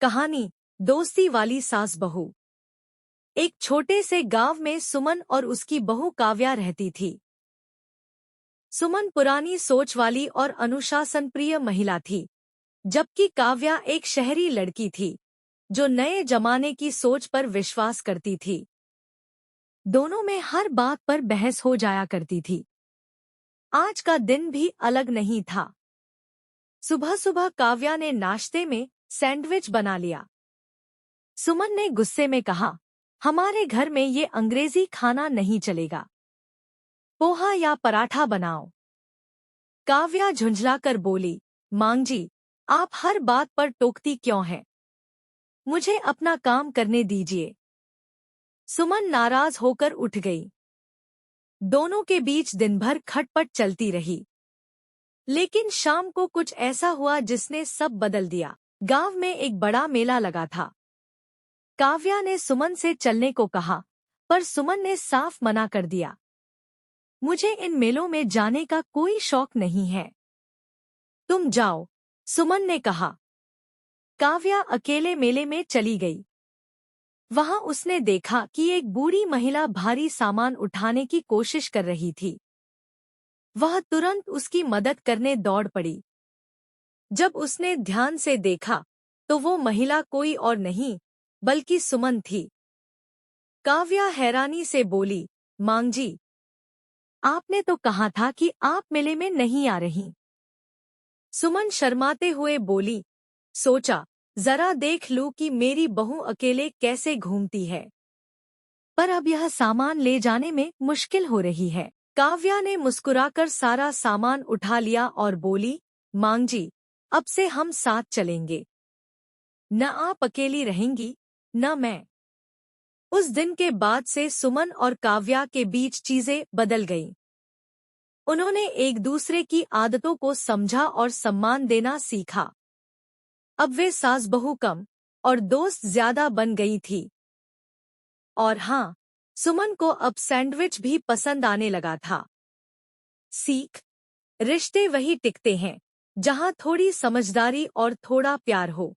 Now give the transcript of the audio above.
कहानी दोस्ती वाली सास बहू। एक छोटे से गांव में सुमन और उसकी बहू काव्या रहती थी। सुमन पुरानी सोच वाली और अनुशासनप्रिय महिला थी, जबकि काव्या एक शहरी लड़की थी जो नए जमाने की सोच पर विश्वास करती थी। दोनों में हर बात पर बहस हो जाया करती थी। आज का दिन भी अलग नहीं था। सुबह सुबह काव्या ने नाश्ते में सैंडविच बना लिया। सुमन ने गुस्से में कहा, हमारे घर में ये अंग्रेजी खाना नहीं चलेगा, पोहा या पराठा बनाओ। काव्या झुंझलाकर बोली, मां जी, आप हर बात पर टोकती क्यों हैं? मुझे अपना काम करने दीजिए। सुमन नाराज होकर उठ गई। दोनों के बीच दिन भर खटपट चलती रही। लेकिन शाम को कुछ ऐसा हुआ जिसने सब बदल दिया। गांव में एक बड़ा मेला लगा था। काव्या ने सुमन से चलने को कहा, पर सुमन ने साफ मना कर दिया। मुझे इन मेलों में जाने का कोई शौक नहीं है। तुम जाओ, सुमन ने कहा। काव्या अकेले मेले में चली गई। वहां उसने देखा कि एक बूढ़ी महिला भारी सामान उठाने की कोशिश कर रही थी। वह तुरंत उसकी मदद करने दौड़ पड़ी। जब उसने ध्यान से देखा तो वो महिला कोई और नहीं बल्कि सुमन थी। काव्या हैरानी से बोली, मां जी, आपने तो कहा था कि आप मेले में नहीं आ रही। सुमन शर्माते हुए बोली, सोचा जरा देख लूं कि मेरी बहू अकेले कैसे घूमती है, पर अब यह सामान ले जाने में मुश्किल हो रही है। काव्या ने मुस्कुराकर सारा सामान उठा लिया और बोली, मां जी, अब से हम साथ चलेंगे। न आप अकेली रहेंगी, न मैं। उस दिन के बाद से सुमन और काव्या के बीच चीजें बदल गईं। उन्होंने एक दूसरे की आदतों को समझा और सम्मान देना सीखा। अब वे सास बहू कम और दोस्त ज्यादा बन गई थी। और हाँ, सुमन को अब सैंडविच भी पसंद आने लगा था। सीख, रिश्ते वही टिकते हैं जहाँ थोड़ी समझदारी और थोड़ा प्यार हो।